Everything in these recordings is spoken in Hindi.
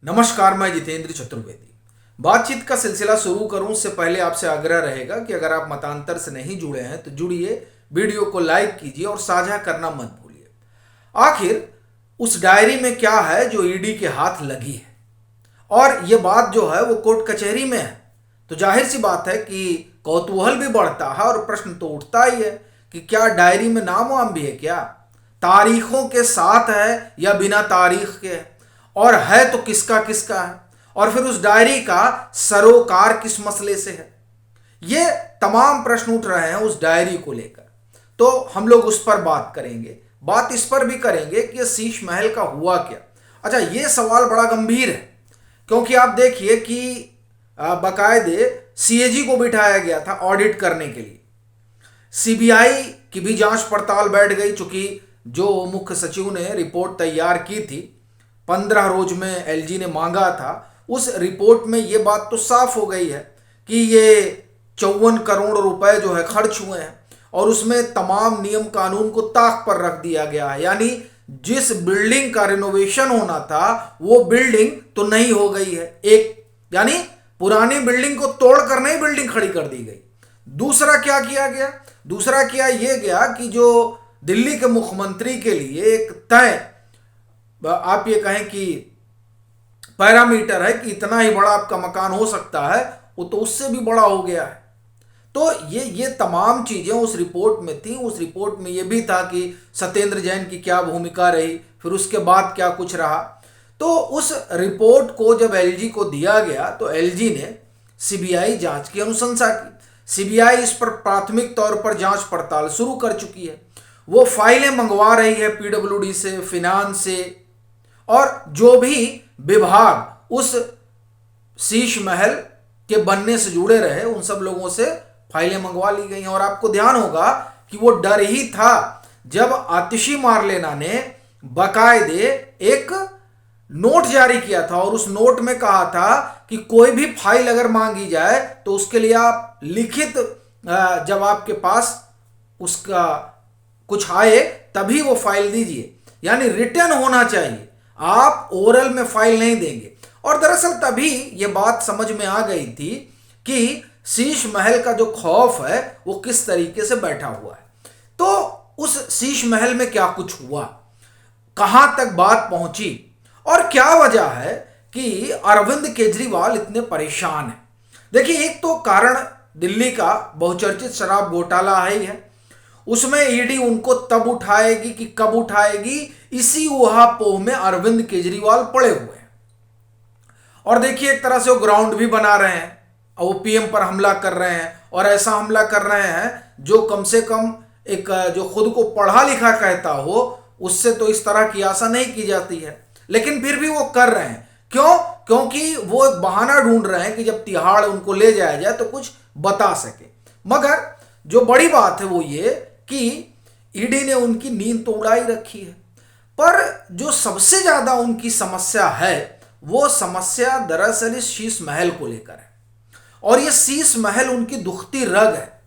नमस्कार, मैं जितेंद्र चतुर्वेदी। बातचीत का सिलसिला शुरू करूं उससे पहले आपसे आग्रह रहेगा कि अगर आप मतांतर से नहीं जुड़े हैं तो जुड़िए, वीडियो को लाइक कीजिए और साझा करना मत भूलिए। आखिर उस डायरी में क्या है जो ईडी के हाथ लगी है, और ये बात जो है वो कोर्ट कचहरी में है, तो जाहिर सी बात है कि कौतूहल भी बढ़ता है और प्रश्न तो उठता ही है कि क्या डायरी में नाम वाम भी है, क्या तारीखों के साथ है या बिना तारीख के है, और है तो किसका किसका है, और फिर उस डायरी का सरोकार किस मसले से है। ये तमाम प्रश्न उठ रहे हैं उस डायरी को लेकर। तो हम लोग उस पर बात करेंगे, बात इस पर भी करेंगे कि शीश महल का हुआ क्या। अच्छा, ये सवाल बड़ा गंभीर है, क्योंकि आप देखिए कि बाकायदे सीएजी को बिठाया गया था ऑडिट करने के लिए। सीबीआई की भी जांच पड़ताल बैठ गई, चूंकि जो मुख्य सचिव ने रिपोर्ट तैयार की थी 15 रोज में एलजी ने मांगा था, उस रिपोर्ट में ये बात तो साफ हो गई है कि ये 54 करोड़ रुपए जो है खर्च हुए हैं, और उसमें तमाम नियम कानून को ताक पर रख दिया गया है। यानी जिस बिल्डिंग का रिनोवेशन होना था वो बिल्डिंग तो नहीं हो गई है, यानी पुरानी बिल्डिंग को तोड़कर नई बिल्डिंग खड़ी कर दी गई। दूसरा क्या किया गया? दूसरा किया यह गया कि जो दिल्ली के मुख्यमंत्री के लिए एक तय, आप ये कहें कि पैरामीटर है कि इतना ही बड़ा आपका मकान हो सकता है, वो तो उससे भी बड़ा हो गया है। तो ये तमाम चीजें उस रिपोर्ट में थी। उस रिपोर्ट में ये भी था कि सत्येंद्र जैन की क्या भूमिका रही, फिर उसके बाद क्या कुछ रहा। तो उस रिपोर्ट को जब एलजी को दिया गया तो एलजी ने सीबीआई जांच की अनुशंसा की। सीबीआई इस पर प्राथमिक तौर पर जांच पड़ताल शुरू कर चुकी है। वो फाइलें मंगवा रही है पीडब्ल्यूडी से, फिनांस से, और जो भी विभाग उस शीश महल के बनने से जुड़े रहे उन सब लोगों से फाइलें मंगवा ली गई हैं। और आपको ध्यान होगा कि वो डर ही था जब आतिशी मार्लेना ने बाकायदे एक नोट जारी किया था, और उस नोट में कहा था कि कोई भी फाइल अगर मांगी जाए तो उसके लिए आप लिखित, जब आपके पास उसका कुछ आए तभी वो फाइल दीजिए, यानी रिटर्न होना चाहिए, आप ओरल में फाइल नहीं देंगे। और दरअसल तभी ये बात समझ में आ गई थी कि शीश महल का जो खौफ है वो किस तरीके से बैठा हुआ है। तो उस शीश महल में क्या कुछ हुआ, कहां तक बात पहुंची, और क्या वजह है कि अरविंद केजरीवाल इतने परेशान हैं। देखिए, एक तो कारण दिल्ली का बहुचर्चित शराब घोटाला है ही है। उसमें ईडी उनको तब उठाएगी कि कब उठाएगी, इसी उहापोह में अरविंद केजरीवाल पड़े हुए हैं। और देखिए, एक तरह से वो ग्राउंड भी बना रहे हैं, और वो पीएम पर हमला कर रहे हैं, और ऐसा हमला कर रहे हैं जो कम से कम एक जो खुद को पढ़ा लिखा कहता हो उससे तो इस तरह की आशा नहीं की जाती है, लेकिन फिर भी वो कर रहे हैं। क्यों? क्योंकि वो एक बहाना ढूंढ रहे हैं कि जब तिहाड़ उनको ले जाया जाए तो कुछ बता सके। मगर जो बड़ी बात है वो ये कि ईडी ने उनकी नींद तो उड़ाई रखी है, पर जो सबसे ज्यादा उनकी समस्या है वो समस्या दरअसल इस शीश महल को लेकर है। और ये शीश महल उनकी दुखती रग है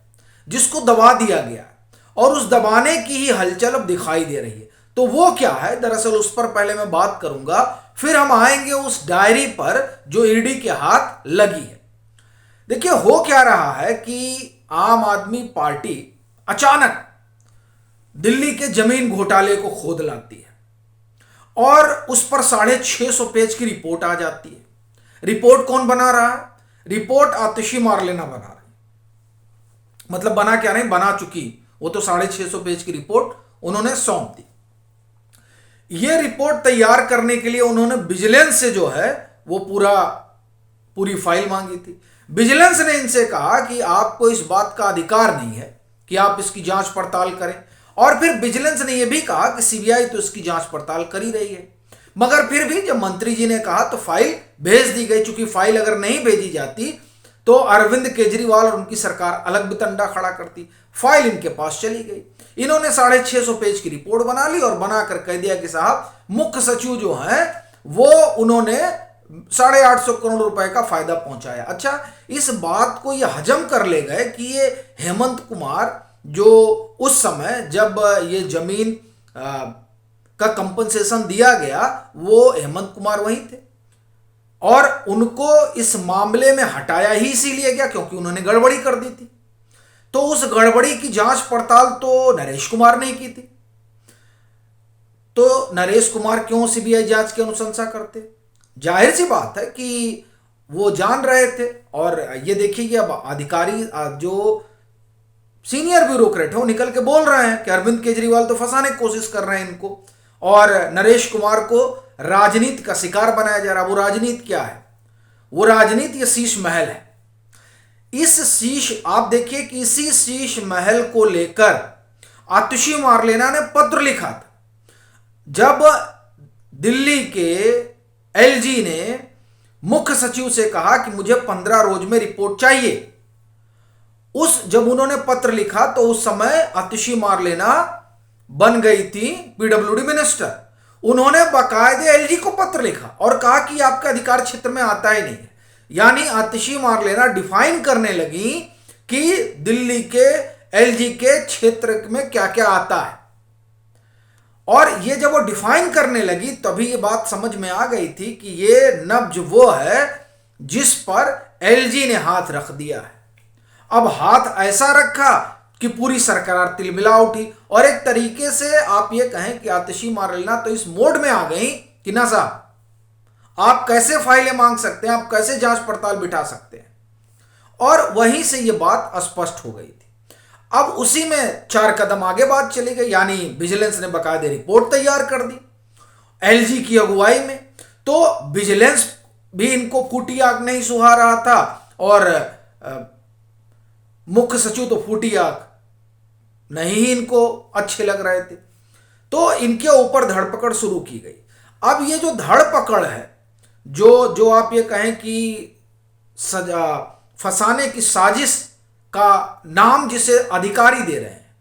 जिसको दबा दिया गया है, और उस दबाने की ही हलचल अब दिखाई दे रही है। तो वो क्या है दरअसल, उस पर पहले मैं बात करूंगा, फिर हम आएंगे उस डायरी पर जो ईडी के हाथ लगी है। देखिए, हो क्या रहा है कि आम आदमी पार्टी अचानक दिल्ली के जमीन घोटाले को खोद लाती है, और उस पर 650 पेज की रिपोर्ट आ जाती है। रिपोर्ट कौन बना रहा है? रिपोर्ट आतिशी मार्लेना बना रही, मतलब बना क्या नहीं, बना चुकी। वो तो 650 पेज की रिपोर्ट उन्होंने सौंप दी। ये रिपोर्ट तैयार करने के लिए उन्होंने विजिलेंस से जो है वो पूरी फाइल मांगी थी। विजिलेंस ने इनसे कहा कि आपको इस बात का अधिकार नहीं है कि आप इसकी जांच पड़ताल करें, और फिर विजिलेंस ने यह भी कहा कि सीबीआई तो इसकी जांच पड़ताल कर ही रही है। मगर फिर भी जब मंत्री जी ने कहा तो फाइल भेज दी गई। चूंकि फाइल अगर नहीं भेजी जाती तो अरविंद केजरीवाल और उनकी सरकार अलग बितंडा खड़ा करती। फाइल इनके पास चली गई। इन्होंने 650 पेज की रिपोर्ट बना ली और बनाकर कह दिया कि साहब, मुख्य सचिव जो हैं वो उन्होंने 850 करोड़ रुपए का फायदा पहुंचाया। अच्छा, इस बात को ये हजम कर ले गए कि ये हेमंत कुमार, जो उस समय जब ये जमीन का कंपनसेशन दिया गया, वो हेमंत कुमार वही थे। और उनको इस मामले में हटाया ही इसीलिए गया क्योंकि उन्होंने गड़बड़ी कर दी थी। तो उस गड़बड़ी की जांच पड़ताल तो नरेश कुमार ने की थी। तो नरेश कुमार क्यों सीबीआई जांच की अनुशंसा करते? जाहिर सी बात है कि वो जान रहे थे। और ये देखिए कि अब अधिकारी जो सीनियर ब्यूरोक्रेट है वो निकल के बोल रहे हैं कि अरविंद केजरीवाल तो फंसाने की कोशिश कर रहे हैं इनको, और नरेश कुमार को राजनीति का शिकार बनाया जा रहा है। वो राजनीति क्या है? वो राजनीति ये शीश महल है। इस शीश, आप देखिए कि इसी शीश महल को लेकर आतिशी मारलेना ने पत्र लिखा था जब दिल्ली के एलजी ने मुख्य सचिव से कहा कि मुझे 15 रोज में रिपोर्ट चाहिए। जब उन्होंने पत्र लिखा तो उस समय आतिशी मारलेना बन गई थी पीडब्ल्यूडी मिनिस्टर। उन्होंने बाकायदे एलजी को पत्र लिखा और कहा कि आपका अधिकार क्षेत्र में आता ही नहीं है। यानी आतिशी मारलेना डिफाइन करने लगी कि दिल्ली के एलजी के क्षेत्र में क्या क्या आता है। और ये जब वो डिफाइन करने लगी तभी ये बात समझ में आ गई थी कि ये नब्ज वो है जिस पर एलजी ने हाथ रख दिया है। अब हाथ ऐसा रखा कि पूरी सरकार तिलमिला उठी। और एक तरीके से आप ये कहें कि आतिशी मारलेना तो इस मोड में आ गई कि ना साहब, आप कैसे फाइलें मांग सकते हैं, आप कैसे जांच पड़ताल बिठा सकते हैं। और वहीं से ये बात स्पष्ट हो गई थी। अब उसी में 4 कदम आगे बात चली गई, यानी विजिलेंस ने बाकायदे रिपोर्ट तैयार कर दी एलजी की अगुवाई में। तो विजिलेंस भी इनको फूटी आग नहीं सुहा रहा था और मुख्य सचिव तो फूटी आग नहीं ही इनको अच्छे लग रहे थे। तो इनके ऊपर धरपकड़ शुरू की गई। अब ये जो धरपकड़ है, जो आप ये कहें कि सजा फंसाने की साजिश का नाम जिसे अधिकारी दे रहे हैं,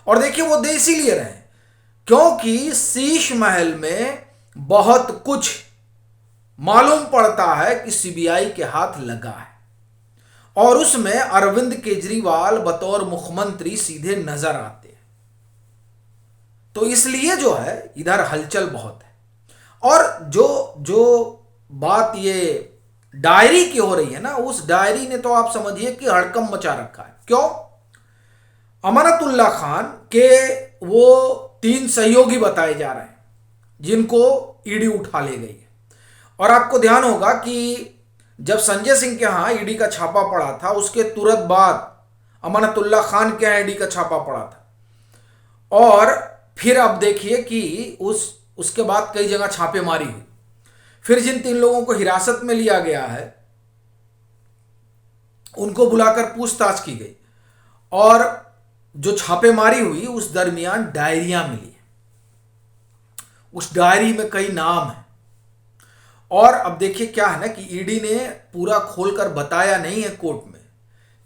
और देखिए वो दे इसीलिए रहे हैं क्योंकि शीश महल में बहुत कुछ मालूम पड़ता है कि सीबीआई के हाथ लगा है और उसमें अरविंद केजरीवाल बतौर मुख्यमंत्री सीधे नजर आते हैं। तो इसलिए जो है इधर हलचल बहुत है। और जो बात ये डायरी की हो रही है ना, उस डायरी ने तो आप समझिए कि हड़कंप मचा रखा है। क्यों? अमानतुल्लाह खान के वो 3 सहयोगी बताए जा रहे हैं जिनको ईडी उठा ले गई है। और आपको ध्यान होगा कि जब संजय सिंह के यहाँ ईडी का छापा पड़ा था, उसके तुरंत बाद अमानतुल्लाह खान के यहाँ ईडी का छापा पड़ा था। और फिर अब देखिए कि उसके बाद कई जगह छापेमारी हुई। फिर जिन 3 लोगों को हिरासत में लिया गया है उनको बुलाकर पूछताछ की गई और जो छापेमारी हुई उस दरमियान डायरियां मिली है। उस डायरी में कई नाम हैं। और अब देखिए क्या है ना कि ईडी ने पूरा खोलकर बताया नहीं है कोर्ट में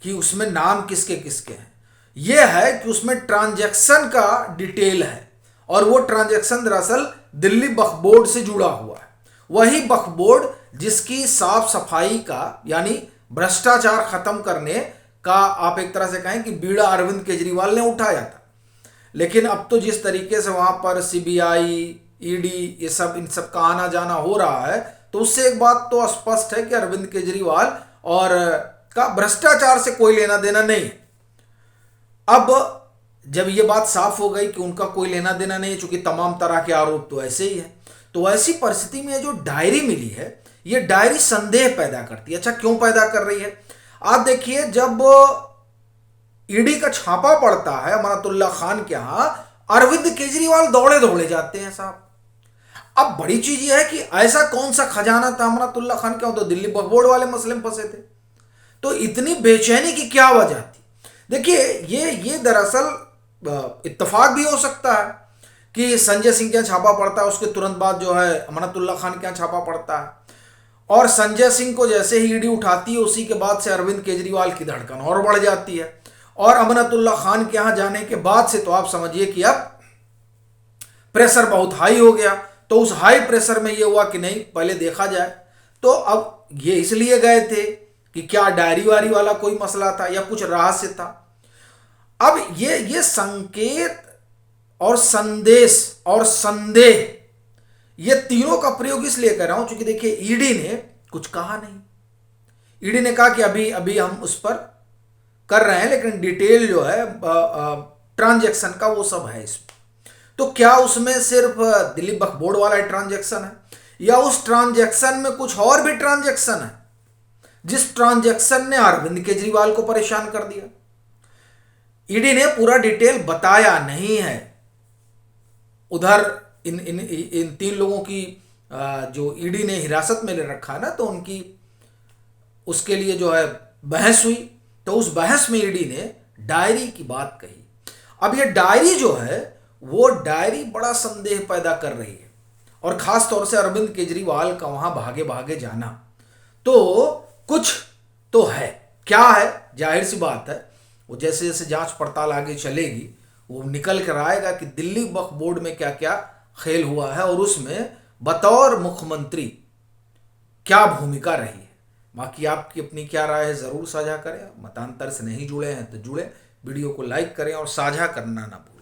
कि उसमें नाम किसके किसके हैं। यह है कि उसमें ट्रांजैक्शन का डिटेल है और वो ट्रांजैक्शन दरअसल दिल्ली वक्फ बोर्ड से जुड़ा हुआ है। वही वक्फ बोर्ड जिसकी साफ सफाई का यानी भ्रष्टाचार खत्म करने का आप एक तरह से कहें कि बीड़ा अरविंद केजरीवाल ने उठाया था। लेकिन अब तो जिस तरीके से वहां पर सीबीआई, ईडी ये सब इन सब का आना जाना हो रहा है, तो उससे एक बात तो स्पष्ट है कि अरविंद केजरीवाल और का भ्रष्टाचार से कोई लेना देना नहीं है। अब जब ये बात साफ हो गई कि उनका कोई लेना देना नहीं है, चूंकि तमाम तरह के आरोप तो ऐसे ही है, तो ऐसी परिस्थिति में जो डायरी मिली है ये डायरी संदेह पैदा करती है। अच्छा, क्यों पैदा कर रही है? आप देखिए, जब ईडी का छापा पड़ता है अमानतुल्लाह खान के यहां, अरविंद केजरीवाल दौड़े दौड़े जाते हैं साहब। अब बड़ी चीज यह है कि ऐसा कौन सा खजाना था अमानतुल्लाह खान के, तो दिल्ली वक्फ बोर्ड वाले मसले में फंसे थे। तो इतनी बेचैनी की क्या वजह थी? देखिए, ये दरअसल इत्तेफाक भी हो सकता है कि संजय सिंह के यहाँ छापा पड़ता है, उसके तुरंत बाद जो है अमानतुल्लाह खान के यहाँ छापा पड़ता है, और संजय सिंह को जैसे ही ईडी उठाती है उसी के बाद से अरविंद केजरीवाल की धड़कन और बढ़ जाती है। और अमानतुल्लाह खान के यहाँ जाने के बाद से तो आप समझिए कि अब प्रेशर बहुत हाई हो गया। तो उस हाई प्रेशर में ये हुआ कि नहीं, पहले देखा जाए। तो अब ये इसलिए गए थे कि क्या डायरी वारी वाला कोई मसला था या कुछ रहस्य था। अब ये संकेत और संदेश और संदेह, ये तीनों का प्रयोग इसलिए कर रहा हूं क्योंकि देखिए ईडी ने कुछ कहा नहीं। ईडी ने कहा कि अभी अभी हम उस पर कर रहे हैं, लेकिन डिटेल जो है ट्रांजैक्शन का वो सब है इसमें। तो क्या उसमें सिर्फ दिलीप वक्फ बोर्ड वाला ट्रांजैक्शन है, या उस ट्रांजैक्शन में कुछ और भी ट्रांजैक्शन है, जिस ट्रांजैक्शन ने अरविंद केजरीवाल को परेशान कर दिया? ईडी ने पूरा डिटेल बताया नहीं है। उधर इन इन इन तीन लोगों की जो ईडी ने हिरासत में ले रखा है ना, तो उनकी उसके लिए जो है बहस हुई, तो उस बहस में ईडी ने डायरी की बात कही। अब ये डायरी जो है वो डायरी बड़ा संदेह पैदा कर रही है, और खास तौर से अरविंद केजरीवाल का वहां भागे भागे जाना, तो कुछ तो है। क्या है? जाहिर सी बात है, वो जैसे जैसे जांच पड़ताल आगे चलेगी वो निकल कर आएगा कि दिल्ली वक्फ बोर्ड में क्या क्या खेल हुआ है और उसमें बतौर मुख्यमंत्री क्या भूमिका रही है। बाकी आपकी अपनी क्या राय है जरूर साझा करें। मतांतर से नहीं जुड़े हैं तो जुड़े, वीडियो को लाइक करें और साझा करना ना भूलें।